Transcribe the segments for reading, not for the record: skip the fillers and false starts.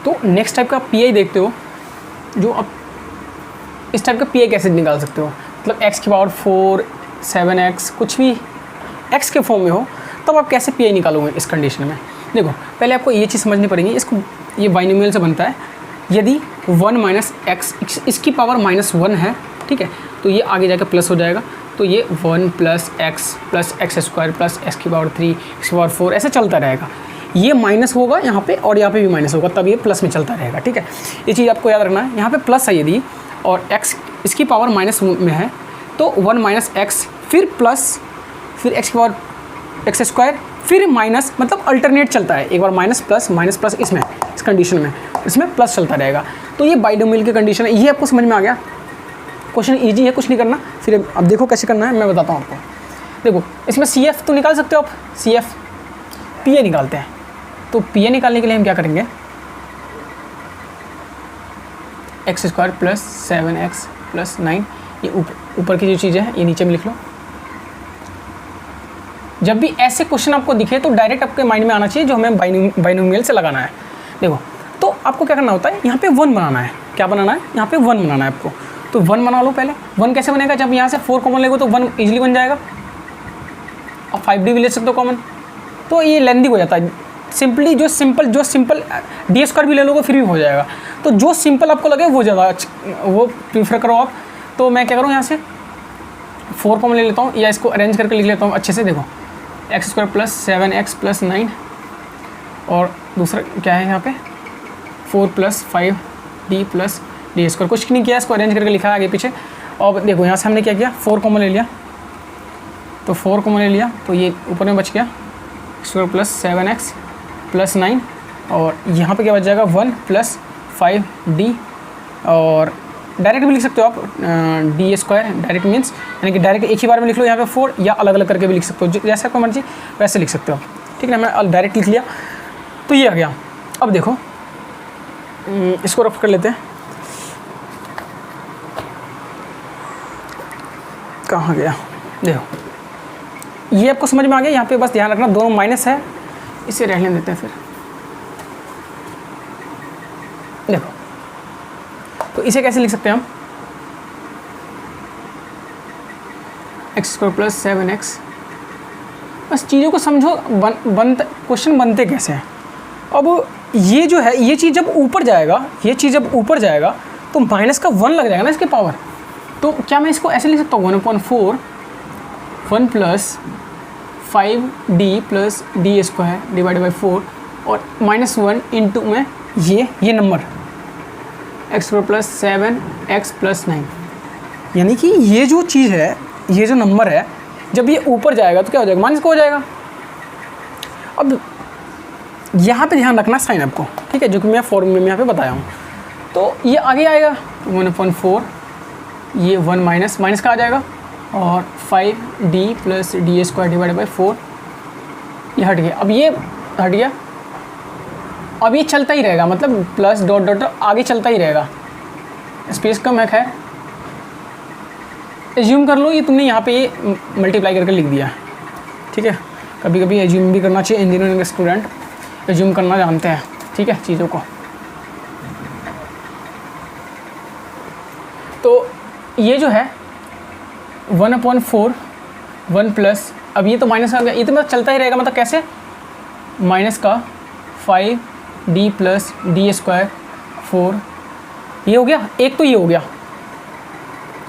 तो next type का P I देखते हो, जो आप इस टाइप का पी आई कैसे निकाल सकते हो, मतलब x की पावर 4 7x कुछ भी x के फॉर्म में हो, तब आप कैसे पी आई निकालोगे इस कंडीशन में। देखो पहले आपको ये चीज़ समझनी पड़ेगी, इसको ये बाइनोमियल से बनता है, यदि 1 माइनस एक्स इसकी पावर -1 है, ठीक है, तो ये आगे जाकर प्लस हो जाएगा, तो ये 1 plus x square plus x की पावर 3 एक्स की पावर 4 ऐसे चलता रहेगा। ये माइनस होगा यहाँ पे और यहाँ पे भी माइनस होगा, तब ये प्लस में चलता रहेगा, ठीक है। ये चीज़ आपको याद रखना है, यहाँ पे प्लस है यदि और x इसकी पावर माइनस में है तो 1 माइनस एक्स फिर प्लस फिर एक्स की पावर एक्स स्क्वायर फिर माइनस, मतलब अल्टरनेट चलता है, एक बार माइनस प्लस इसमें इस कंडीशन में इसमें प्लस चलता रहेगा। तो ये बाइनोमियल की कंडीशन है, ये आपको समझ में आ गया। क्वेश्चन इजी है, कुछ नहीं करना, फिर अब देखो कैसे करना है, मैं बताता हूँ आपको। देखो इसमें सी एफ तो निकाल सकते हो आप, सी एफ पी ए निकालते हैं। तो पी ए निकालने के लिए हम क्या करेंगे, x square plus 7x plus 9, ये ऊपर की जो चीज़ है ये नीचे में लिख लो। जब भी ऐसे क्वेश्चन आपको दिखे तो डायरेक्ट आपके माइंड में आना चाहिए जो हमें बाइनोमियल से लगाना है। देखो तो आपको क्या करना होता है, यहाँ पे 1 बनाना है, क्या बनाना है, यहाँ पे 1 बनाना है आपको। तो 1 बना लो पहले। 1 कैसे बनेगा, जब यहाँ से 4 कॉमन लेगो तो 1 इजीली बन जाएगा, और 5d भी ले सकते हो कॉमन, तो ये लेंदी हो जाता है। सिंपली जो सिंपल डी स्क्वायर भी ले लोगे फिर भी हो जाएगा। तो जो सिंपल आपको लगे वो ज़्यादा वो प्रीफर करो आप। तो मैं क्या करूँ, यहाँ से 4 कॉमन ले लेता हूँ, या इसको अरेंज करके लिख लेता हूँ अच्छे से। देखो x square plus 7x plus 9, और दूसरा क्या है यहाँ पे 4 plus 5d plus D square, कुछ नहीं किया, इसको अरेंज करके लिखा है आगे पीछे। और देखो यहाँ से हमने क्या किया, 4 कॉमन ले लिया, तो 4 कॉमन ले लिया, तो ये ऊपर में बच गया स्क्वायर प्लस 7x प्लस 9, और यहाँ पे क्या बच जाएगा 1 प्लस 5d, और डायरेक्ट भी लिख सकते हो आप डी स्क्वायर, डायरेक्ट मीन्स यानी कि डायरेक्ट एक ही बार में लिख लो यहाँ पे 4, या अलग अलग करके भी लिख सकते हो, जैसे आपको मर्जी वैसे लिख सकते हो, ठीक है। मैं डायरेक्ट लिख लिया, तो ये आ गया। अब देखो इसको रफ कर लेते हैं, कहाँ गया, देखो ये आपको समझ में आ गया। यहाँ पे बस ध्यान रखना दोनों माइनस है, इसे रहने देते हैं फिर। देखो तो इसे कैसे लिख सकते हैं हम, एक्स स्क्वायर प्लस 7x, बस चीज़ों को समझो, क्वेश्चन बनते कैसे हैं। अब ये जो है ये चीज़ जब ऊपर जाएगा, ये चीज़ जब ऊपर जाएगा तो माइनस का 1 लग जाएगा ना इसके पावर। तो क्या मैं इसको ऐसे लिख सकता हूँ 1/4 1 plus 5d plus D square divide by 4, और -1 इंटू में ये number x square plus 7x plus 9, यानी कि ये जो चीज़ है, ये जो नंबर है, जब ये ऊपर जाएगा तो क्या हो जाएगा, माइनस का हो जाएगा। अब यहाँ पे ध्यान रखना साइन आपको, ठीक है, जो कि मैं फॉर्मूले में यहाँ पे बताया हूँ। तो ये आगे आएगा 1/4, ये 1 माइनस का आ जाएगा, और 5d plus D square divide by 4, ये हट गया। अब ये हट गया, अब ये चलता ही रहेगा, मतलब प्लस डॉट डॉट आगे चलता ही रहेगा, स्पेस कम है। खैर एज्यूम कर लो ये तुमने यहाँ पे ये मल्टीप्लाई करके लिख दिया, ठीक है। कभी कभी एज्यूम भी करना चाहिए, इंजीनियरिंग स्टूडेंट एज्यूम करना जानते हैं, ठीक है, चीज़ों को। तो ये जो है 1/4 1 प्लस, अब ये तो माइनस आ गया, ये तो मतलब चलता ही रहेगा, मतलब कैसे, माइनस का 5d प्लस डी स्क्वायर 4, ये हो गया एक, तो ये हो गया,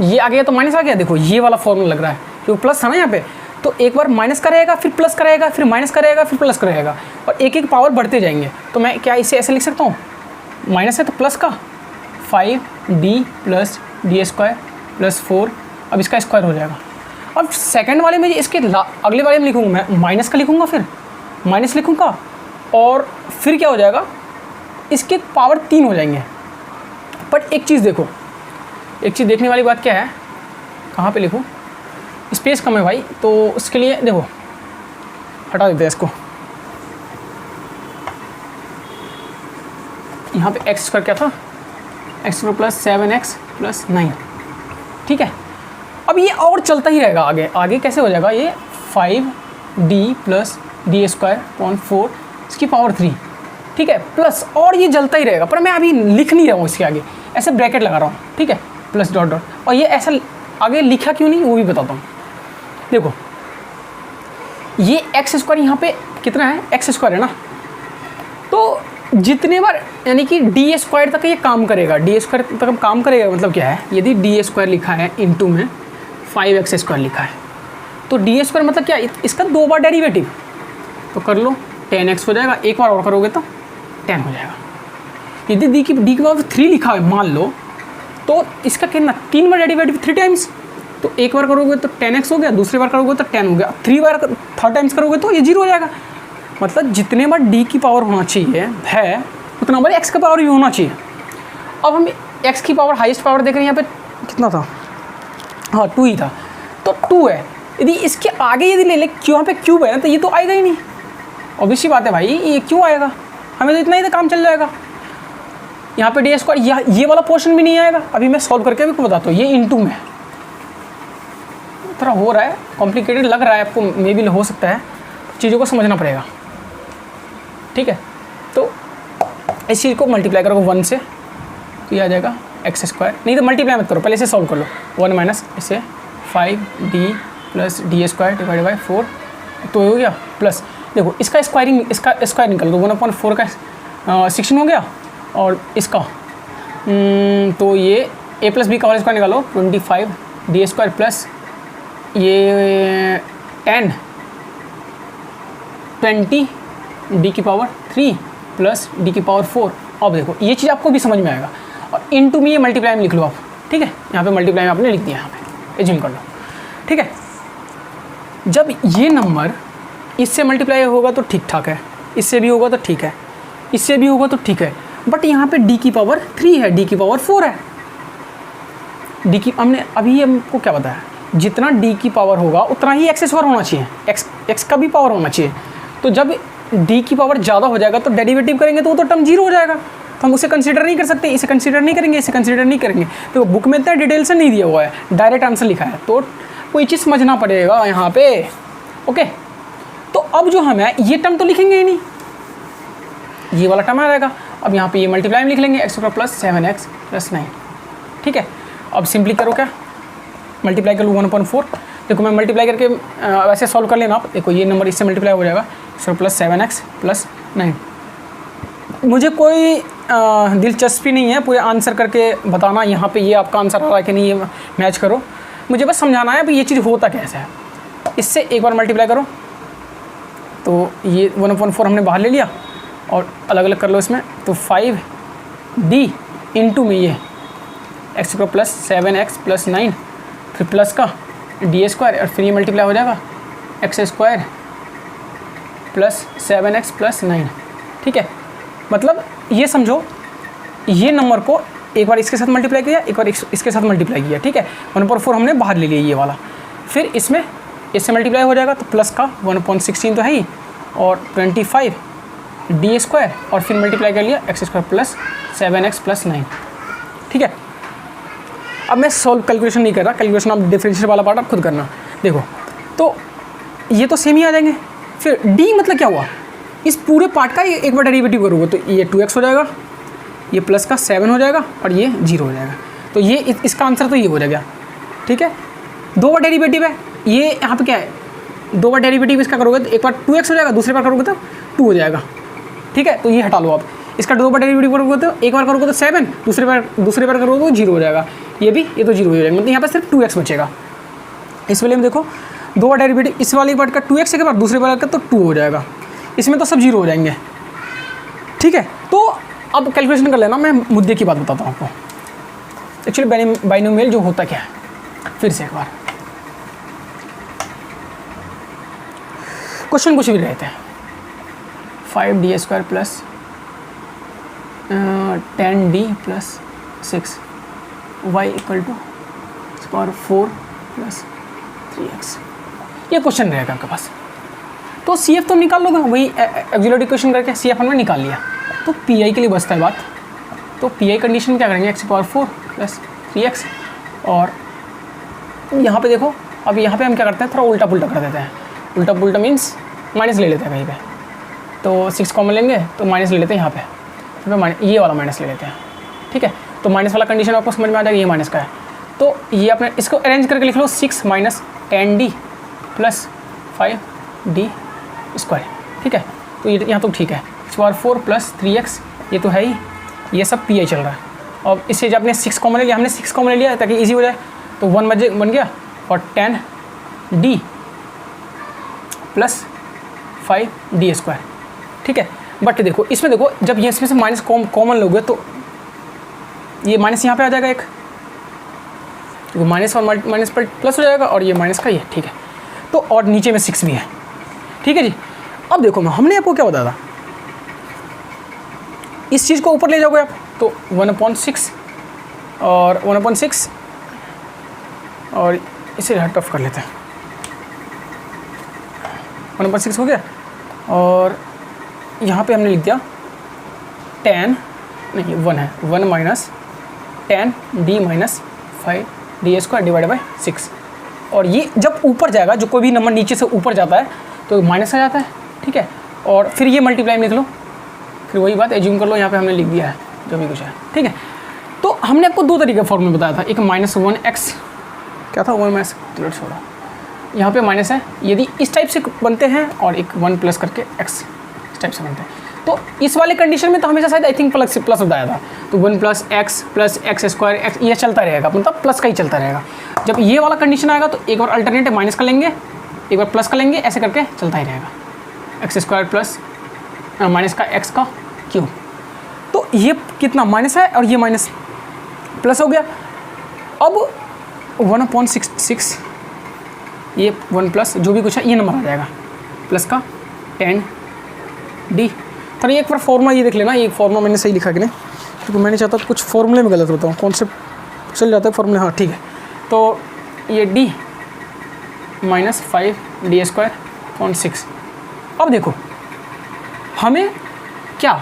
ये आ गया तो माइनस आ गया। देखो ये वाला फॉर्मूला लग रहा है, क्योंकि प्लस था ना यहाँ पे, तो एक बार माइनस का रहेगा, फिर प्लस का रहेगा, फिर माइनस का रहेगा, फिर प्लस का रहेगा, और एक एक पावर बढ़ते जाएंगे। तो मैं क्या इसे ऐसे लिख सकता हूँ, माइनस है तो प्लस का 5d plus D square plus 4, अब इसका स्क्वायर हो जाएगा। अब सेकंड वाले में इसके अगले वाले में लिखूँगा, मैं माइनस का लिखूँगा, फिर माइनस लिखूँगा, और फिर क्या हो जाएगा, इसके पावर 3 हो जाएंगे। बट एक चीज़ देखो, एक चीज़ देखने वाली बात क्या है, कहाँ पे लिखूँ, स्पेस कम है भाई, तो उसके लिए देखो हटा देते हैं इसको, यहाँ पे एक्स स्क्वायर क्या था, x square plus 7x plus 9, ठीक है। अब ये और चलता ही रहेगा आगे, आगे कैसे हो जाएगा, ये 5d प्लस डी स्क्वायर 4 इसकी पावर 3, ठीक है, प्लस, और ये जलता ही रहेगा, पर मैं अभी लिख नहीं रहा हूँ इसके आगे, ऐसे ब्रैकेट लगा रहा हूँ, ठीक है, प्लस डॉट डॉट, और ये ऐसा आगे लिखा क्यों नहीं वो भी बताता हूँ। देखो ये एक्स स्क्वायर यहाँ पे कितना है, एक्स स्क्वायर है ना, तो जितने बार यानी कि डी स्क्वायर तक ये काम करेगा, डी स्क्वायर तक काम करेगा, मतलब क्या है, यदि डी स्क्वायर लिखा है इनटू में 5x स्क्वायर लिखा है, तो डी स्क्वायर मतलब क्या, इसका 2 बार डेरिवेटिव, तो कर लो 10x हो जाएगा, एक बार और करोगे तो 10 हो जाएगा। यदि डी की पावर 3 लिखा है मान लो, तो इसका कितना 3 बार डेरिवेटिव 3 टाइम्स, तो एक बार करोगे तो 10x हो गया, दूसरी बार करोगे तो 10 हो गया, 3 बार थर्ड टाइम्स करोगे तो ये 0 हो जाएगा। मतलब जितने बार डी की पावर होना चाहिए है उतना बार एक्स का पावर भी होना चाहिए। अब हम एक्स की पावर हाईएस्ट पावर देख रहे हैं, यहाँ पे कितना था, हाँ 2 ही था, तो 2 है, यदि इसके आगे यदि ले ले यहाँ पे क्यूब है ना, तो ये तो आएगा ही नहीं, ऑब्वियस सी बात है भाई, ये क्यों आएगा, हमें तो इतना ही तो काम चल जाएगा। यहाँ पे डी स्क्वायर, ये वाला पोर्शन भी नहीं आएगा, अभी मैं सॉल्व करके भी बताता हूँ, ये इनटू में थोड़ा हो रहा है, कॉम्प्लिकेटेड लग रहा है आपको, मे भी हो सकता है, चीज़ों को समझना पड़ेगा, ठीक है। तो इस चीज़ को मल्टीप्लाई करो 1 से, तो ये आ जाएगा एक्स स्क्वायर, नहीं तो मल्टीप्लाई मत करो, पहले इसे सॉल्व कर लो, 1 माइनस इसे 5d plus D square divide by 4, तो हो गया, प्लस देखो इसका स्क्वायरिंग, इसका स्क्वायर निकल दो, 1/4 का 16 हो गया, और इसका तो ये a प्लस बी का होल स्क्वायर निकालो 25 डी स्क्वायर प्लस ये 20 डी की पावर 3 प्लस डी की पावर 4। अब देखो ये चीज़ आपको भी समझ में आएगा, और इनटू में ये मल्टीप्लाई में लिख लो आप, ठीक है, यहाँ पे मल्टीप्लाई में आपने लिख दिया, यहाँ पे एज्यूम कर लो, ठीक है। जब ये नंबर इससे मल्टीप्लाई होगा तो ठीक ठाक है, इससे भी होगा तो ठीक है, इससे भी होगा तो ठीक है, बट यहाँ पे डी की पावर 3 है, डी की पावर 4 है, डी की हमने अभी हमको क्या बताया, जितना डी की पावर होगा उतना ही एक्स स्क्वायर होना चाहिए, एक्स का भी पावर होना चाहिए। तो जब डी की पावर ज़्यादा हो जाएगा तो डेरिवेटिव करेंगे तो वो तो टर्म 0 हो जाएगा, तो हम उसे कंसीडर नहीं कर सकते, इसे कंसीडर नहीं करेंगे, इसे कंसीडर नहीं करेंगे। तो बुक में इतना डिटेल से नहीं दिया हुआ है, डायरेक्ट आंसर लिखा है, तो कोई चीज़ समझना पड़ेगा यहाँ पे, ओके। तो अब जो हम है ये टर्म तो लिखेंगे ही नहीं, ये वाला टर्म आ जाएगा, अब यहाँ पे ये मल्टीप्लाई में लिख लेंगे x square plus 7x plus 9, ठीक है। अब सिंपली करो, क्या मल्टीप्लाई कर लूँ 1/4, देखो मैं मल्टीप्लाई करके वैसे सॉल्व कर लेना आप, देखो ये नंबर इससे मल्टीप्लाई हो जाएगा एक्स प्लस 7x प्लस 9। मुझे कोई दिलचस्पी नहीं है पूरे आंसर करके बताना यहाँ पे ये आपका आंसर आ रहा है कि नहीं, ये मैच करो, मुझे बस समझाना है भाई ये चीज़ होता कैसे है। इससे एक बार मल्टीप्लाई करो तो ये 1/4 हमने बाहर ले लिया, और अलग अलग कर लो इसमें, तो 5d इंटू में ये x square plus 7x plus 9, फिर प्लस का डी स्क्वायर, और फिर ये मल्टीप्लाई हो जाएगा x square plus 7x plus 9, ठीक है। मतलब ये समझो ये नंबर को एक बार इसके साथ मल्टीप्लाई किया, एक बार इसके साथ मल्टीप्लाई किया, ठीक है। 1/4 हमने बाहर ले लिया ये वाला, फिर इसमें इससे मल्टीप्लाई हो जाएगा तो प्लस का 1/16 तो है ही, और 25 डी स्क्वायर, और फिर मल्टीप्लाई कर लिया x square plus 7x plus 9, ठीक है। अब मैं सॉल्व कैलकुलेशन नहीं कर रहा, कैलकुलेशन आप डिफरेंशियल वाला पार्ट आप खुद करना। देखो तो ये तो सेम ही आ जाएंगे, फिर d मतलब क्या हुआ, इस पूरे पार्ट का एक बार डेरिवेटिव करूँगा तो ये 2x हो जाएगा, ये प्लस का 7 हो जाएगा, और ये 0 हो जाएगा, तो ये इसका आंसर तो ये हो जाएगा, ठीक है। 2 बार डेरिवेटिव है, ये यहाँ पे क्या है, 2 बार डेरिवेटिव इसका करोगे तो एक बार 2x हो जाएगा, दूसरी बार करोगे तो 2 हो जाएगा, ठीक है। तो ये हटा लो आप, इसका 2 बार डेरिवेटिव करोगे तो एक बार करोगे तो 7, दूसरी बार करोगे तो 0 हो जाएगा, ये 0 हो जाएगा, मतलब यहाँ पर सिर्फ 2x बचेगा। इस वाले में देखो 2 बार डेरिवेटिव, इस वाली पार्ट का 2x के बाद दूसरे बार का तो 2 हो जाएगा, इसमें तो सब 0 हो जाएंगे, ठीक है। तो अब कैलकुलेशन कर लेना, मैं मुद्दे की बात बताता हूँ आपको, एक्चुअली बाइनोमियल जो होता क्या है, फिर से एक बार क्वेश्चन कुछ भी रहते हैं, 5d square plus 10d plus 6 y equal to square 4 plus 3x, ये क्वेश्चन रहेगा आपके पास। तो CF तो निकाल लोगे, वही एक्सुलरी इक्वेशन करके CF हमने निकाल लिया, तो PI के लिए बचता है बात, तो PI कंडीशन क्या करेंगे x पावर 4 प्लस 3x, और यहाँ पे देखो अब यहाँ पे हम क्या करते हैं, थोड़ा उल्टा पुल्टा कर देते हैं, उल्टा पुल्टा मीन्स माइनस ले लेते हैं कहीं पे, तो 6 कॉमन लेंगे तो माइनस ले लेते हैं यहाँ पे, फिर ये वाला माइनस ले लेते हैं, ठीक है। तो माइनस वाला कंडीशन आपको समझ में आ जाएगा, ये माइनस का है। तो ये आपने इसको अरेंज करके लिख लो, 6 minus 10d plus 5d square, ठीक है। तो ये यहाँ तो ठीक है, x⁴ प्लस 3x, ये तो है ही, ये सब पी आई चल रहा है। और इससे जब आपने 6 कॉमन ले लिया, हमने 6 कॉमन ले लिया ताकि इजी हो जाए, तो 1 बन गया और 10d प्लस 5d स्क्वायर, ठीक है। बट देखो इसमें, देखो जब ये इसमें से माइनस कॉमन लोगे तो ये माइनस यहाँ पे आ जाएगा एक, तो माइनस और माइनस पर प्लस हो जाएगा और ये माइनस का ये, ठीक है। तो और नीचे में 6 भी है, ठीक है जी। अब देखो हमने आपको क्या बताया था, इस चीज़ को ऊपर ले जाओगे आप तो 1/6 और 1/6 और इसे हट ऑफ कर लेते हैं, 1/6 हो गया। और यहाँ पे हमने लिख दिया 10 नहीं 1 है, 1 minus 10d minus 5d square divide by 6। और ये जब ऊपर जाएगा, जो कोई भी नंबर नीचे से ऊपर जाता है तो माइनस आ जाता है, ठीक है। और फिर ये मल्टीप्लाई में लिख लो, फिर वही बात एज्यूम कर लो, यहाँ पे हमने लिख दिया है जो भी कुछ है, ठीक है। तो हमने आपको 2 तरीके फॉर्मूला बताया था, एक -1x क्या था, 1 माइनस छोड़ा, यहाँ पे माइनस है, यदि इस टाइप से बनते हैं, और एक 1 प्लस करके x इस टाइप से बनते हैं। तो इस वाले कंडीशन में तो हमेशा शायद आई थिंक प्लस बताया था, तो 1 प्लस x स्क्वायर x ये चलता रहेगा, मतलब प्लस का ही चलता रहेगा। जब ये वाला कंडीशन आएगा तो एक बार अल्टरनेटिव माइनस का लेंगे, एक बार प्लस का लेंगे, ऐसे करके चलता ही रहेगा, एक्स स्क्वायर प्लस माइनस का x का क्यूब। तो ये कितना माइनस है और ये माइनस प्लस हो गया। अब 1/66 ये 1 प्लस जो भी कुछ है ये नंबर आ जाएगा, प्लस का 10d। तो ये एक बार फॉर्मूला ये देख लेना, ये फॉर्मूला मैंने सही लिखा कि नहीं, क्योंकि मैंने चाहता कुछ फॉर्मूले में गलत बताऊँ, कॉन्सेप्ट चल जाता है फॉर्मूले, हाँ ठीक है। तो ये d माइनस 5d स्क्वायर 0.6। अब देखो हमें क्या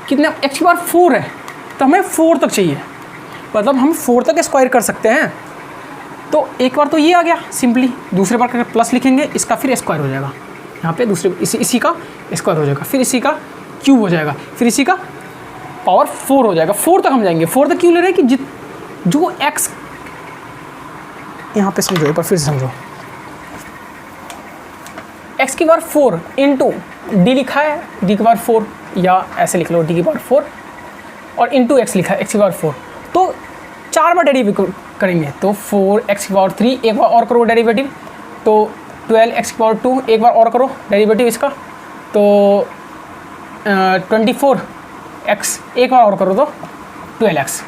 कितने x⁴ है, तो हमें 4 तक चाहिए, मतलब हम 4 तक स्क्वायर कर सकते हैं। तो एक बार तो ये आ गया सिंपली, दूसरे बार करके प्लस लिखेंगे, इसका फिर स्क्वायर हो जाएगा, यहाँ पे दूसरे इसी का स्क्वायर हो जाएगा, फिर इसी का क्यूब हो जाएगा, फिर इसी का पावर 4 हो जाएगा। 4 तक हम जाएंगे। 4 तक क्यों ले रहे हैं कि जो x यहाँ पे समझो, एक बार फिर से समझो, x⁴ इंटू d लिखा है d⁴, या ऐसे लिख लो d⁴ और इंटू x लिखा है x⁴, तो 4 बार डेरिवेटिव करेंगे, तो 4x⁴, एक बार और करो डेरिवेटिव, तो 12x⁴, एक बार और करो डेरिवेटिव इसका, तो 24x, एक बार और करो तो 12x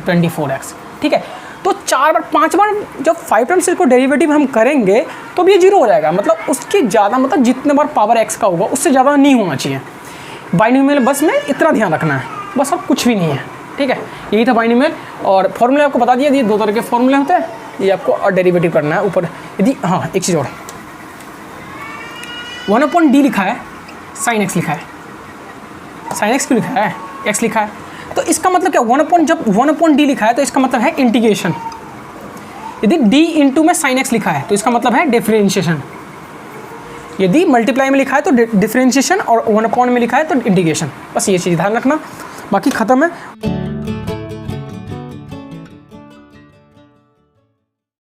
24x, ठीक है। तो 4 बार 5 बार जब 5 टाइम्स इसको डेरिवेटिव हम करेंगे तो अब ये 0 हो जाएगा, मतलब उसके ज़्यादा, मतलब जितने बार पावर x का होगा उससे ज़्यादा नहीं होना चाहिए बाइनोमियल। बस में इतना ध्यान रखना है, बस अब कुछ भी नहीं है, ठीक है। यही था बाइनोमियल, और फॉर्मूले आपको बता दिया, ये 2 तरह के फॉर्मूले होते हैं, ये आपको और डेरिवेटिव करना है ऊपर। यदि हाँ एक चीज़ और, 1/d लिखा है, sin x लिखा है, sin x क्यों लिखा है, x लिखा है, तो इसका मतलब क्या, जब 1/d लिखा है तो इसका मतलब है इंटीग्रेशन। यदि d इंटू में sin x लिखा है तो इसका मतलब है डिफरेंशिएशन। यदि मल्टीप्लाई में लिखा है तो डिफरेंशिएशन, और 1 में लिखा है तो इंटीग्रेशन। बस ये चीज़ ध्यान रखना, बाकी ख़त्म है।